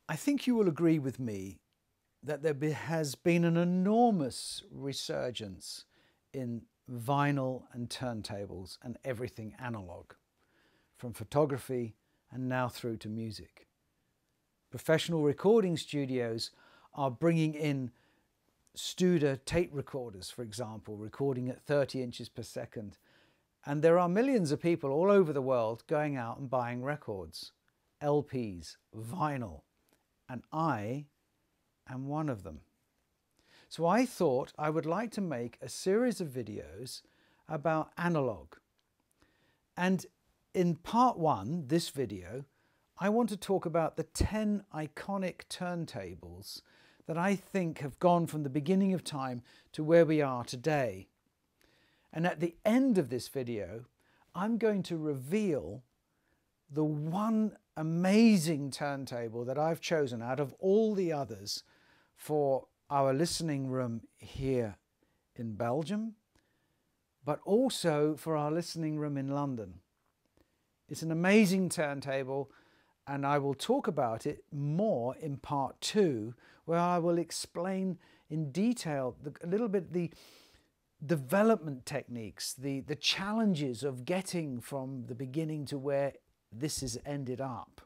I think you will agree with me that there has been an enormous resurgence in vinyl and turntables and everything analog, from photography and now through to music. Professional recording studios are bringing in Studer tape recorders, for example, recording at 30 inches per second. And there are millions of people all over the world going out and buying records, LPs, vinyl, and I am one of them. So I thought I would like to make a series of videos about analog. And in part one, this video, I want to talk about the 10 iconic turntables that I think have gone from the beginning of time to where we are today. And at the end of this video, I'm going to reveal the one amazing turntable that I've chosen out of all the others for our listening room here in Belgium, but also for our listening room in London. It's an amazing turntable, and I will talk about it more in part two, where I will explain in detail a little bit the development techniques, the challenges of getting from the beginning to where this has ended up.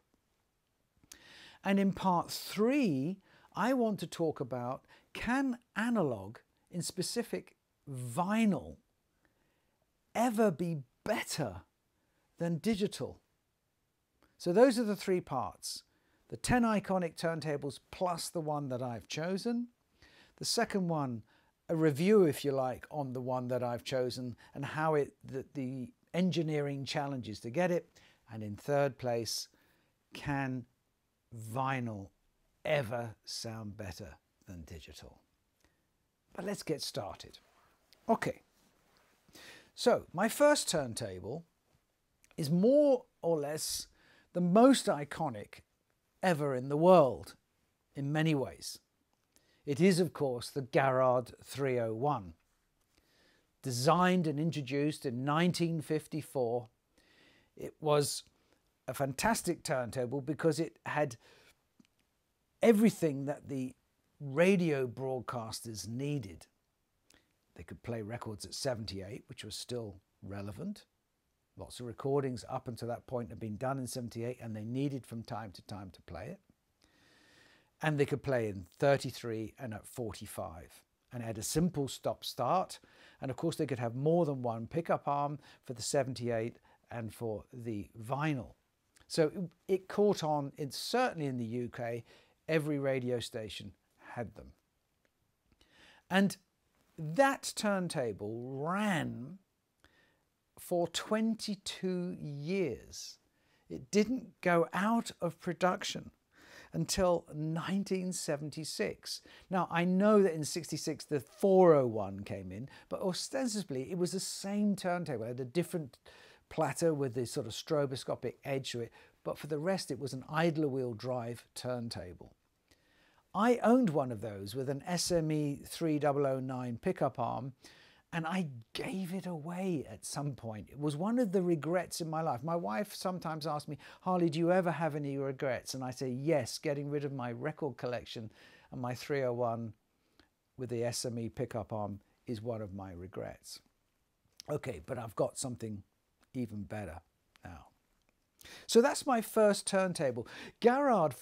And in part three, I want to talk about, can analog, in specific vinyl, ever be better than digital? So those are the three parts. The 10 iconic turntables plus the one that I've chosen. The second one, a review, if you like, on the one that I've chosen and how the engineering challenges to get it. And in third place, can vinyl ever sound better than digital? But let's get started. Okay, so my first turntable is more or less the most iconic ever in the world in many ways. It is, of course, the Garrard 301. Designed and introduced in 1954, it was a fantastic turntable because it had everything that the radio broadcasters needed. They could play records at 78, which was still relevant. Lots of recordings up until that point had been done in 78, and they needed from time to time to play it. And they could play in 33 and at 45. And it had a simple stop-start. And of course, they could have more than one pickup arm for the 78 and for the vinyl. So it caught on, certainly in the UK, every radio station had them. And that turntable ran for 22 years. It didn't go out of production until 1976. Now, I know that in 66 the 401 came in, but ostensibly it was the same turntable. It had a different platter with this sort of stroboscopic edge to it, but for the rest it was an idler wheel drive turntable. I owned one of those with an SME 3009 pickup arm, and I gave it away at some point. It was one of the regrets in my life. My wife sometimes asks me, Harley, do you ever have any regrets? And I say, yes, getting rid of my record collection and my 301 with the SME pickup arm is one of my regrets. Okay, but I've got something even better now. So that's my first turntable. Garrard,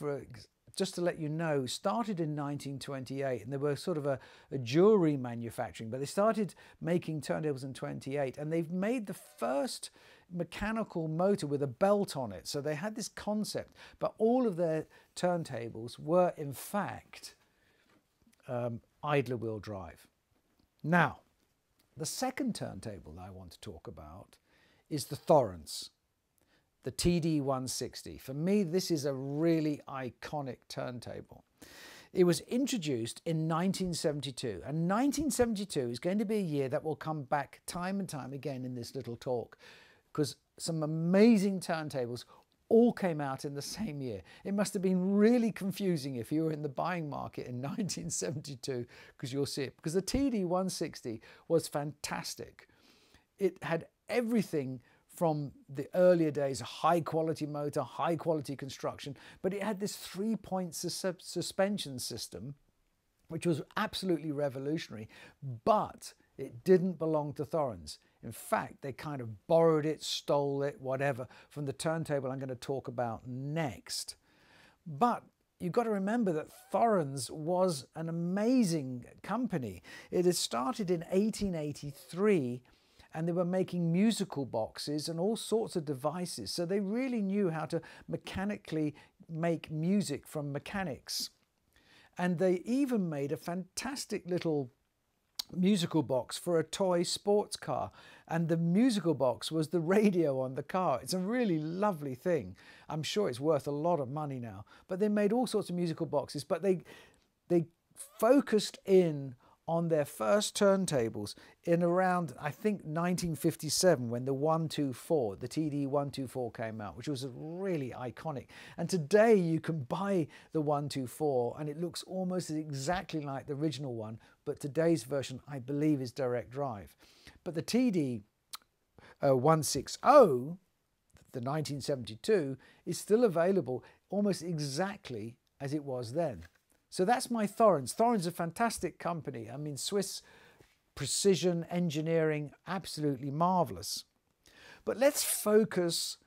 just to let you know, started in 1928, and they were sort of a jewelry manufacturing, but they started making turntables in 28, and they've made the first mechanical motor with a belt on it. So they had this concept, but all of their turntables were in fact idler wheel drive. Now, the second turntable that I want to talk about is the Thorens, the TD-160. For me, this is a really iconic turntable. It was introduced in 1972, and 1972 is going to be a year that will come back time and time again in this little talk, because some amazing turntables all came out in the same year. It must have been really confusing if you were in the buying market in 1972, because you'll see it. Because the TD-160 was fantastic. It had everything from the earlier days, a high quality motor, high quality construction, but it had this 3-point suspension system, which was absolutely revolutionary, but it didn't belong to Thorens. In fact, they kind of borrowed it, stole it, whatever, from the turntable I'm going to talk about next. But you've got to remember that Thorens was an amazing company. It had started in 1883, and they were making musical boxes and all sorts of devices. So they really knew how to mechanically make music from mechanics. And they even made a fantastic little musical box for a toy sports car, and the musical box was the radio on the car. It's a really lovely thing. I'm sure it's worth a lot of money now, but they made all sorts of musical boxes. But they focused in on their first turntables in around, I think, 1957, when the 124, the TD-124 came out, which was really iconic. And today you can buy the 124 and it looks almost exactly like the original one, but today's version, I believe, is direct drive. But the TD-160, the 1972, is still available almost exactly as it was then. So that's my Thorens. Thorens is a fantastic company. I mean, Swiss precision engineering, absolutely marvelous. But let's focus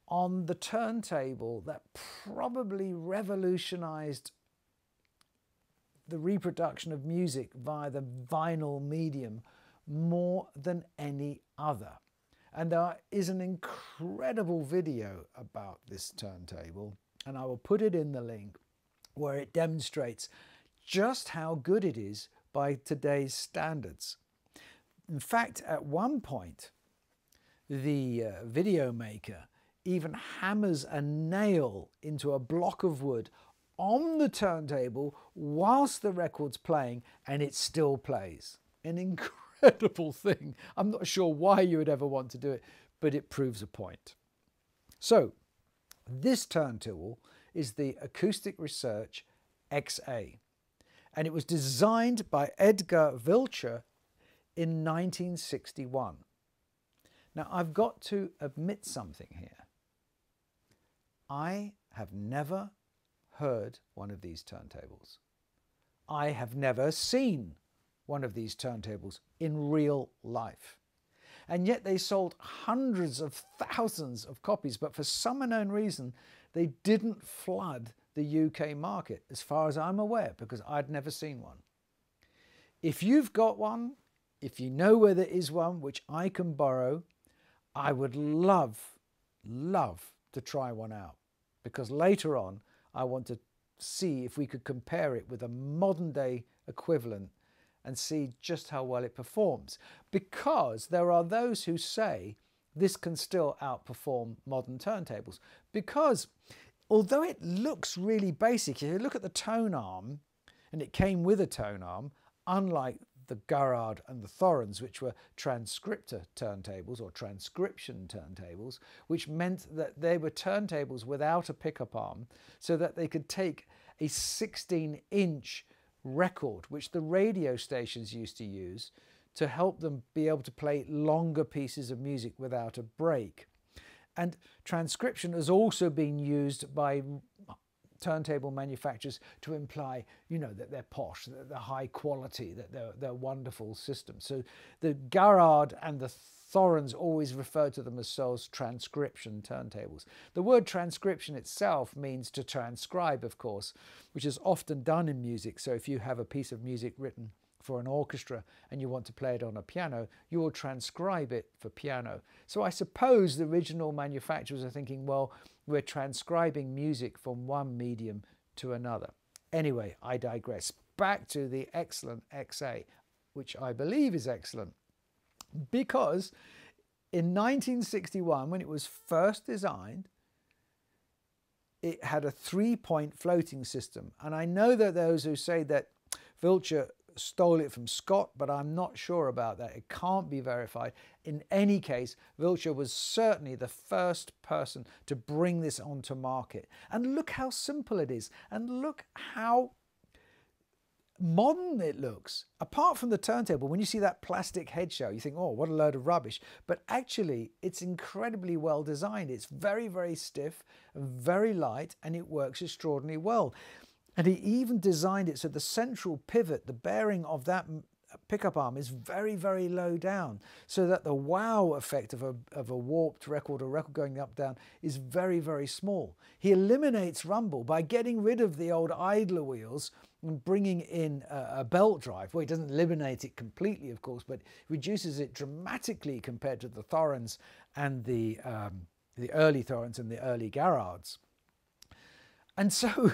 on the turntable that probably revolutionized the reproduction of music via the vinyl medium more than any other. And there is an incredible video about this turntable, and I will put it in the link, where it demonstrates just how good it is by today's standards. In fact, at one point, the video maker even hammers a nail into a block of wood on the turntable whilst the record's playing, and it still plays. An incredible thing. I'm not sure why you would ever want to do it, but it proves a point. So, this turntable is the Acoustic Research XA, and it was designed by Edgar Wiltshire in 1961. Now, I've got to admit something here. I have never heard one of these turntables. I have never seen one of these turntables in real life. And yet they sold hundreds of thousands of copies, but for some unknown reason, they didn't flood the UK market, as far as I'm aware, because I'd never seen one. If you've got one, if you know where there is one which I can borrow, I would love to try one out, because later on I want to see if we could compare it with a modern day equivalent and see just how well it performs. Because there are those who say this can still outperform modern turntables. Because although it looks really basic, if you look at the tone arm, and it came with a tone arm, unlike the Garrard and the Thorens, which were transcriptor turntables or transcription turntables, which meant that they were turntables without a pickup arm, so that they could take a 16-inch record, which the radio stations used to use to help them be able to play longer pieces of music without a break. And transcription has also been used by turntable manufacturers to imply, you know, that they're posh, that they're high quality, that they're wonderful systems. So the Garrard and the Thorens always refer to themselves as transcription turntables. The word transcription itself means to transcribe, of course, which is often done in music. So if you have a piece of music written for an orchestra and you want to play it on a piano, you will transcribe it for piano. So I suppose the original manufacturers are thinking, well, we're transcribing music from one medium to another. Anyway, I digress. Back to the excellent XA, which I believe is excellent, because in 1961, when it was first designed, it had a 3-point floating system. And I know that those who say that Wiltshire stole it from Scott, but I'm not sure about that. It can't be verified. In any case, Wiltshire was certainly the first person to bring this onto market. And look how simple it is. And look how modern it looks. Apart from the turntable, when you see that plastic head shell, you think, oh, what a load of rubbish. But actually, it's incredibly well designed. It's very, very stiff and very light, and it works extraordinarily well. And he even designed it so the central pivot, the bearing of that pickup arm is very, very low down, so that the wow effect of a warped record or record going up down is very, very small. He eliminates rumble by getting rid of the old idler wheels and bringing in a belt drive. Well, he doesn't eliminate it completely, of course, but reduces it dramatically compared to the Thorens and the early Thorens and the early Garrards. And so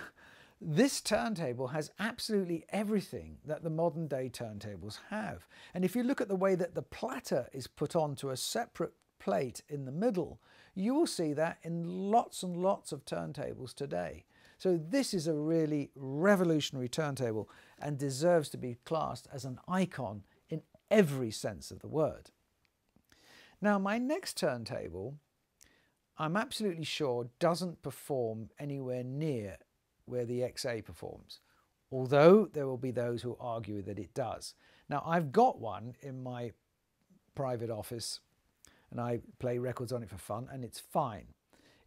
this turntable has absolutely everything that the modern day turntables have. And if you look at the way that the platter is put onto a separate plate in the middle, you will see that in lots and lots of turntables today. So this is a really revolutionary turntable and deserves to be classed as an icon in every sense of the word. Now, my next turntable, I'm absolutely sure doesn't perform anywhere near where the XA performs, although there will be those who argue that it does. Now, I've got one in my private office and I play records on it for fun, and it's fine.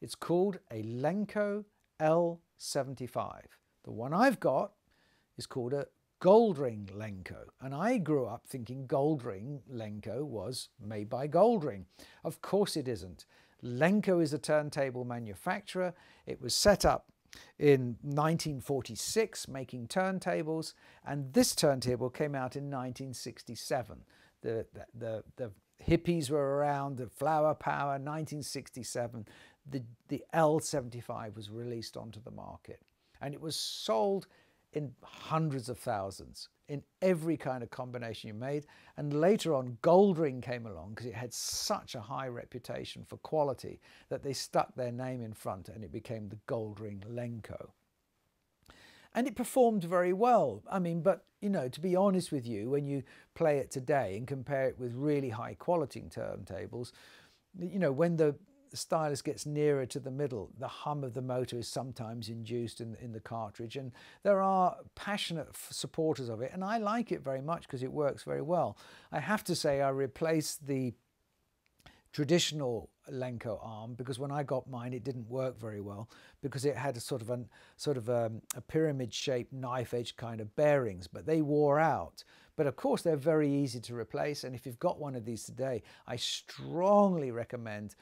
It's called a Lenco L75. The one I've got is called a Goldring Lenco, and I grew up thinking Goldring Lenco was made by Goldring. Of course it isn't. Lenco is a turntable manufacturer. It was set up in 1946 making turntables, and this turntable came out in 1967. The hippies were around, the flower power, 1967. The L75 was released onto the market, and it was sold in hundreds of thousands in every kind of combination you made. And later on, Goldring came along because it had such a high reputation for quality that they stuck their name in front, and it became the Goldring Lenco. And it performed very well. I mean, but, you know, to be honest with you, when you play it today and compare it with really high quality turntables, you know, when the stylus gets nearer to the middle, the hum of the motor is sometimes induced in the cartridge, and there are passionate supporters of it, and I like it very much because it works very well. I have to say I replaced the traditional Lenco arm because when I got mine it didn't work very well because it had a sort of a pyramid shaped knife edge kind of bearings, but they wore out. But of course they're very easy to replace, and if you've got one of these today, I strongly recommend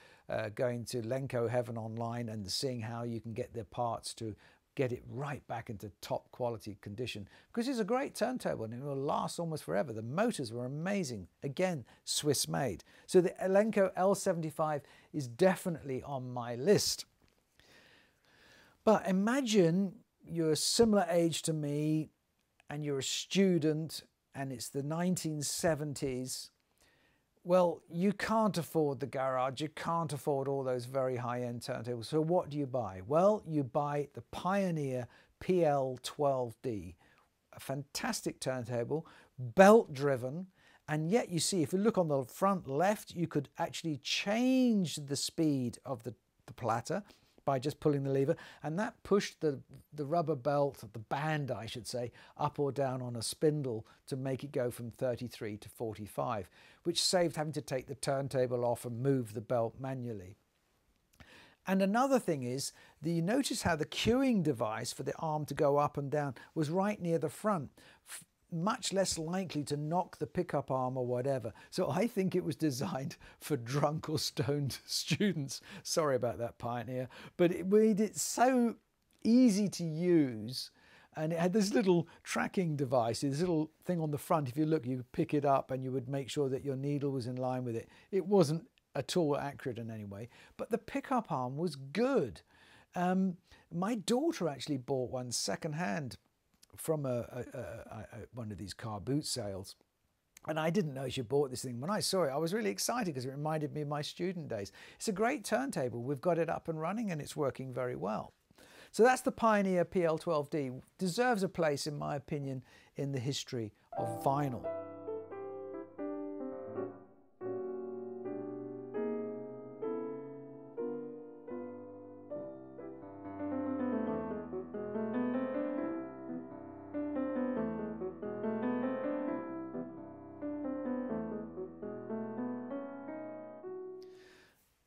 going to Lenco Heaven online and seeing how you can get their parts to get it right back into top quality condition, because it's a great turntable and it will last almost forever. The motors were amazing, again Swiss made. So the Lenco L75 is definitely on my list. But imagine you're a similar age to me and you're a student and it's the 1970s. Well, you can't afford the Garrard, you can't afford all those very high-end turntables. So what do you buy? Well, you buy the Pioneer PL-12D, a fantastic turntable, belt-driven, and yet you see, if you look on the front left, you could actually change the speed of the platter by just pulling the lever, and that pushed the rubber belt, the band I should say, up or down on a spindle to make it go from 33 to 45, which saved having to take the turntable off and move the belt manually. And another thing is, you notice how the cueing device for the arm to go up and down was right near the front, much less likely to knock the pickup arm or whatever. So I think it was designed for drunk or stoned students. Sorry about that, Pioneer. But it made it so easy to use, and it had this little tracking device, this little thing on the front. If you look, you could pick it up and you would make sure that your needle was in line with it. It wasn't at all accurate in any way, but the pickup arm was good. My daughter actually bought one secondhand from one of these car boot sales, and I didn't know she bought this thing. When I saw it, I was really excited because it reminded me of my student days. It's a great turntable. We've got it up and running and it's working very well. So that's the Pioneer PL-12D. Deserves a place, in my opinion, in the history of vinyl.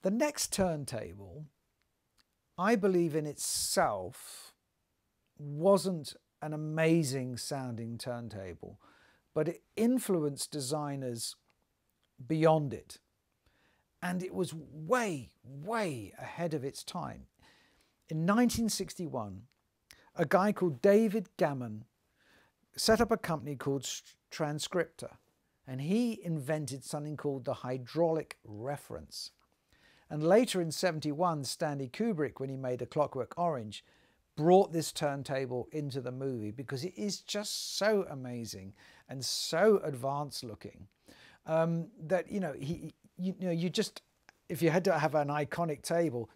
The next turntable, I believe in itself, wasn't an amazing sounding turntable, but it influenced designers beyond it. And it was way, way ahead of its time. In 1961, a guy called David Gammon set up a company called Transcriptor, and he invented something called the hydraulic reference. And later in 71, Stanley Kubrick, when he made A Clockwork Orange, brought this turntable into the movie because it is just so amazing and so advanced looking that, you know, you just, if you had to have an iconic turntable,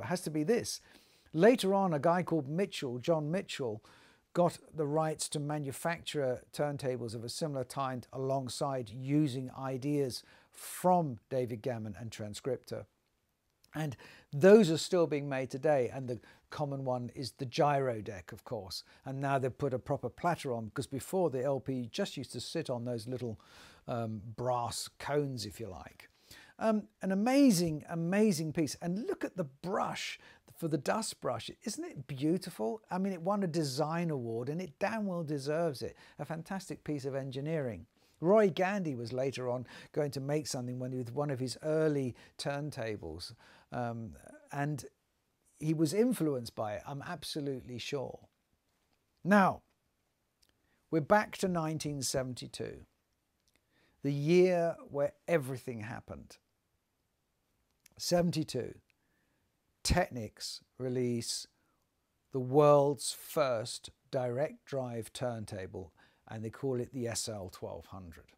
it has to be this. Later on, a guy called Mitchell, John Mitchell, got the rights to manufacture turntables of a similar kind alongside using ideas from David Gammon and Transcriptor. And those are still being made today, and the common one is the gyro deck, of course, and now they've put a proper platter on, because before the LP just used to sit on those little brass cones, if you like. An amazing, amazing piece. And look at the brush for the dust brush. Isn't it beautiful? I mean, it won a design award, and it damn well deserves it. A fantastic piece of engineering. Roy Gandy was later on going to make something with one of his early turntables, and he was influenced by it, I'm absolutely sure. Now, we're back to 1972, the year where everything happened. 72, Technics release the world's first direct drive turntable, and they call it the SL-1200.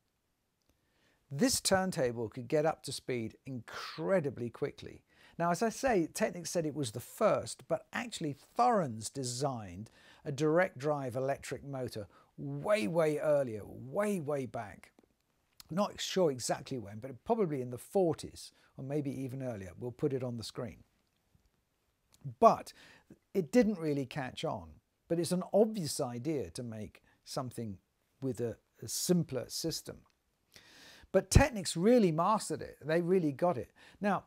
This turntable could get up to speed incredibly quickly. Now, as I say, Technics said it was the first, but actually Thorens designed a direct drive electric motor way, way earlier, way, way back. Not sure exactly when, but probably in the 40s, or maybe even earlier. We'll put it on the screen. But it didn't really catch on. But it's an obvious idea to make something with a simpler system. But Technics really mastered it. They really got it. Now,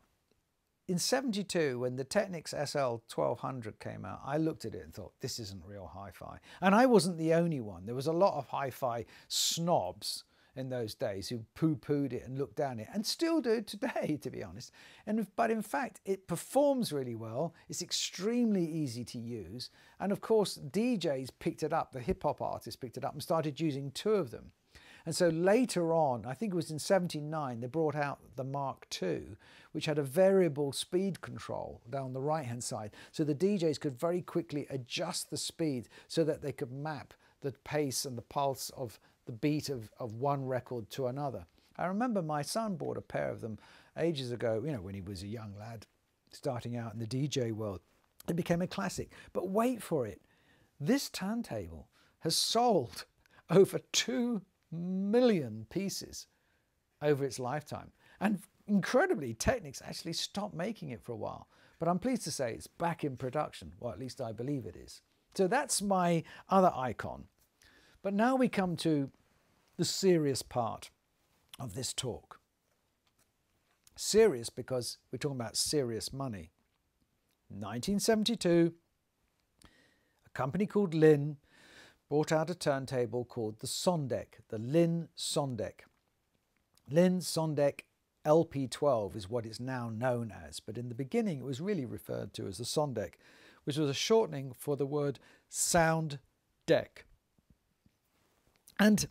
in 72, when the Technics SL-1200 came out, I looked at it and thought, this isn't real hi-fi. And I wasn't the only one. There was a lot of hi-fi snobs in those days who poo-pooed it and looked down it, and still do today, to be honest. But in fact, it performs really well. It's extremely easy to use. And of course, DJs picked it up, the hip-hop artists picked it up and started using two of them. And so later on, I think it was in 79, they brought out the Mark II, which had a variable speed control down the right-hand side. So the DJs could very quickly adjust the speed so that they could map the pace and the pulse of the beat of one record to another. I remember my son bought a pair of them ages ago, you know, when he was a young lad starting out in the DJ world. It became a classic. But wait for it. This turntable has sold over 2 million pieces over its lifetime. And incredibly, Technics actually stopped making it for a while. But I'm pleased to say it's back in production. Well, at least I believe it is. So that's my other icon. But now we come to the serious part of this talk. Serious because we're talking about serious money. 1972, a company called Linn brought out a turntable called the Sondek, the Linn Sondek. Linn Sondek LP12 is what it's now known as, but in the beginning it was really referred to as the Sondek, which was a shortening for the word sound deck. And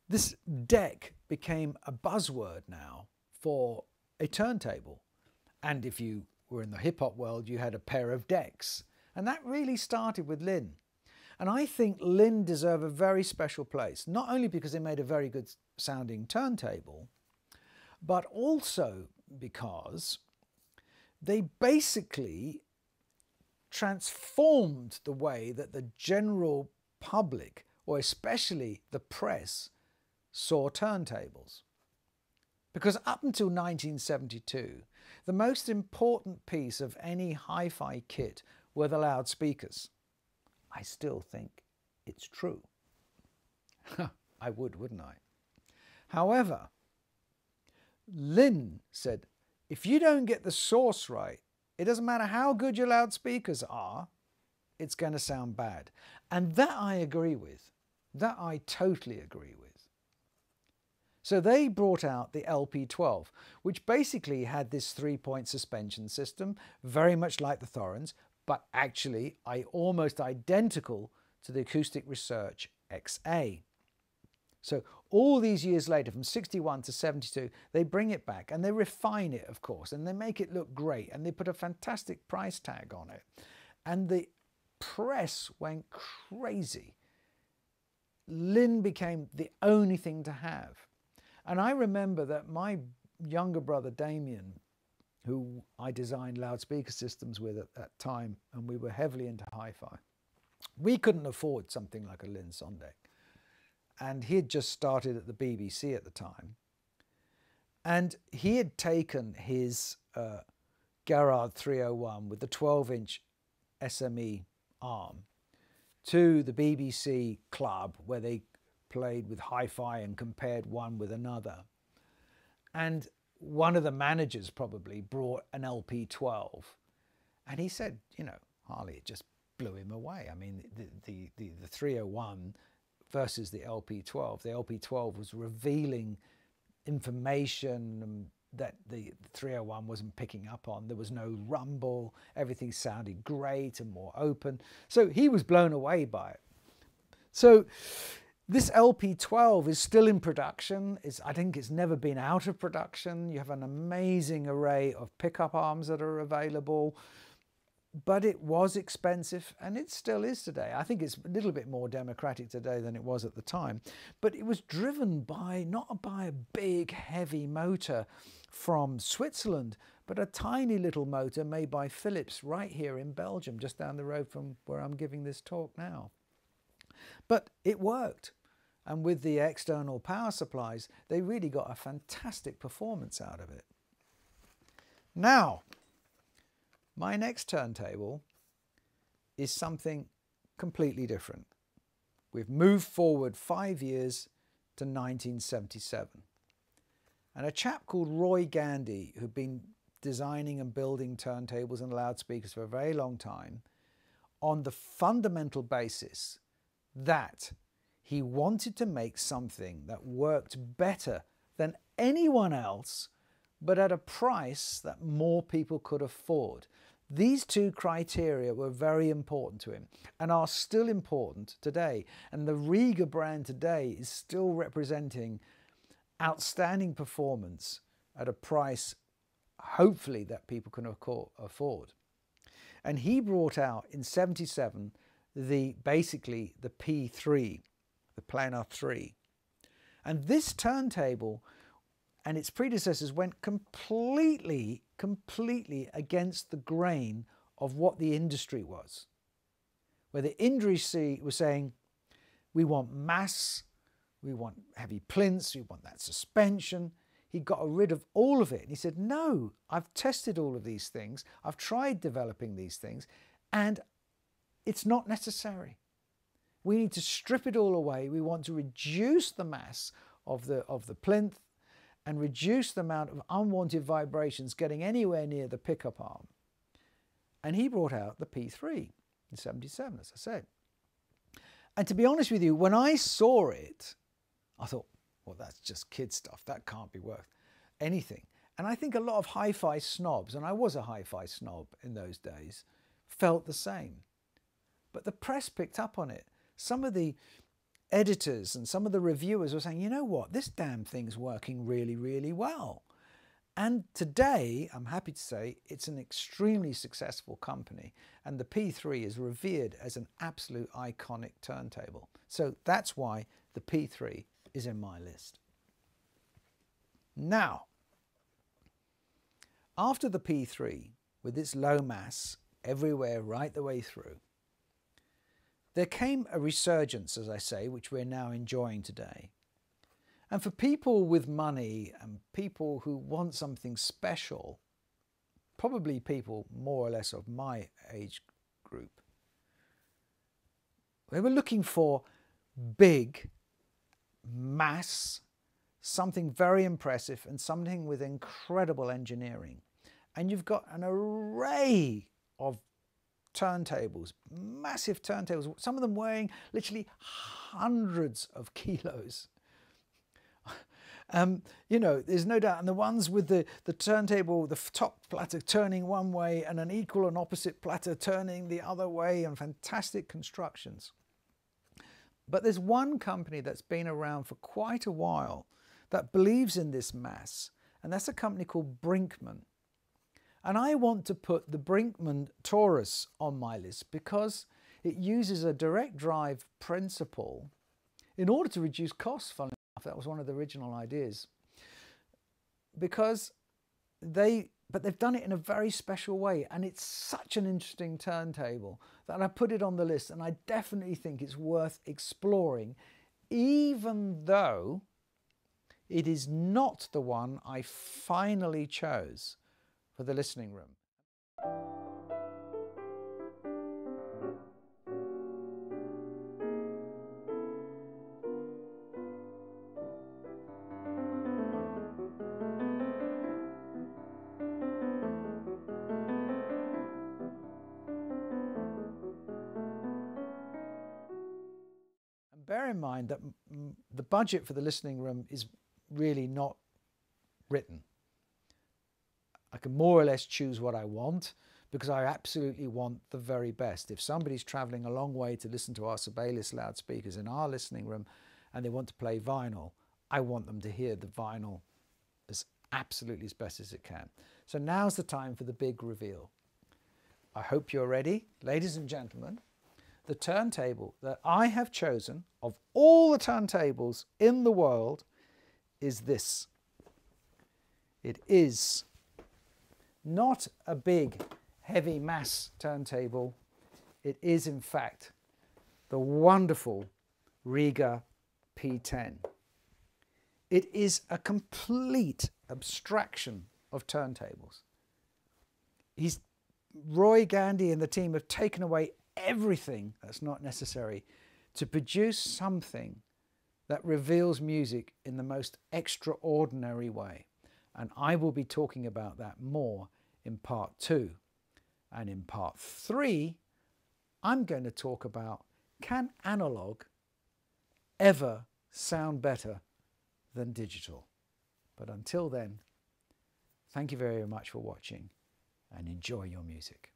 this deck became a buzzword now for a turntable. And if you were in the hip-hop world, you had a pair of decks. And that really started with Linn. And I think Linn deserve a very special place, not only because they made a very good sounding turntable, but also because they basically transformed the way that the general public, or especially the press, saw turntables. Because up until 1972, the most important piece of any hi-fi kit were the loudspeakers. I still think it's true. I would, wouldn't I? However, Linn said, If you don't get the source right, it doesn't matter how good your loudspeakers are, it's going to sound bad. And that I agree with. That I totally agree with. So they brought out the LP12, which basically had this 3-point suspension system, very much like the Thorens, but actually almost identical to the Acoustic Research XA. So all these years later, from 61 to 72, they bring it back and they refine it, of course, and they make it look great, and they put a fantastic price tag on it. And the press went crazy. Linn became the only thing to have. And I remember that my younger brother Damien, who I designed loudspeaker systems with at that time, and we were heavily into hi-fi, we couldn't afford something like a Linn Sondek. And he had just started at the BBC at the time. And he had taken his Garrard 301 with the 12-inch SME arm to the BBC club where they played with hi-fi and compared one with another. And one of the managers probably brought an LP12. And he said, you know, Harley, it just blew him away. I mean, the 301 versus the LP12. The LP12 was revealing information that the 301 wasn't picking up on. There was no rumble. Everything sounded great and more open. So he was blown away by it. So this LP12 is still in production. I think it's never been out of production. You have an amazing array of pickup arms that are available. But it was expensive, and it still is today. I think it's a little bit more democratic today than it was at the time. But it was driven by, not by a big, heavy motor from Switzerland, but a tiny little motor made by Philips right here in Belgium, just down the road from where I'm giving this talk now. But it worked. And with the external power supplies, they really got a fantastic performance out of it. Now, my next turntable is something completely different. We've moved forward 5 years to 1977. And a chap called Roy Gandy, who'd been designing and building turntables and loudspeakers for a very long time, on the fundamental basis that he wanted to make something that worked better than anyone else, but at a price that more people could afford. These two criteria were very important to him and are still important today. And the Rega brand today is still representing outstanding performance at a price, hopefully, that people can afford. And he brought out in 77 basically the P3, the Planar 3. And this turntable and its predecessors went completely against the grain of what the industry was. Where the industry was saying, we want mass, we want heavy plinths, we want that suspension. He got rid of all of it. And he said, no, I've tested all of these things. I've tried developing these things, and it's not necessary. We need to strip it all away. We want to reduce the mass of the plinth and reduce the amount of unwanted vibrations getting anywhere near the pickup arm. And he brought out the P3 in 77, as I said. And to be honest with you, when I saw it, I thought, well, that's just kid stuff. That can't be worth anything. And I think a lot of hi-fi snobs, and I was a hi-fi snob in those days, felt the same. But the press picked up on it. Some of the editors and some of the reviewers were saying, you know what, this damn thing's working really, really well. And today, I'm happy to say, it's an extremely successful company, and the P3 is revered as an absolute iconic turntable. So that's why the P3 is in my list. Now, after the P3, with its low mass everywhere right the way through, there came a resurgence, as I say, which we're now enjoying today. And for people with money and people who want something special, probably people more or less of my age group, they were looking for big, mass, something very impressive and something with incredible engineering. And you've got an array of turntables, massive turntables, some of them weighing literally hundreds of kilos. You know, there's no doubt, and the ones with the turntable, the top platter turning one way and an equal and opposite platter turning the other way, and fantastic constructions. But there's one company that's been around for quite a while that believes in this mass, and that's a company called Brinkmann. And I want to put the Brinkmann Taurus on my list because it uses a direct drive principle in order to reduce costs, funnily enough. That was one of the original ideas. But they've done it in a very special way, and it's such an interesting turntable that I put it on the list, and I definitely think it's worth exploring, even though it is not the one I finally chose for the listening room. And bear in mind that the budget for the listening room is really not written. I can more or less choose what I want because I absolutely want the very best. If somebody's traveling a long way to listen to our Sibelius loudspeakers in our listening room and they want to play vinyl, I want them to hear the vinyl as absolutely as best as it can. So now's the time for the big reveal. I hope you're ready. Ladies and gentlemen, the turntable that I have chosen of all the turntables in the world is this. It is not a big heavy mass turntable. It is in fact the wonderful Rega P3. It is a complete abstraction of turntables. Roy Gandy and the team have taken away everything that's not necessary to produce something that reveals music in the most extraordinary way. And I will be talking about that more in part 2. And in part 3, I'm going to talk about, can analog ever sound better than digital? But until then, thank you very much for watching and enjoy your music.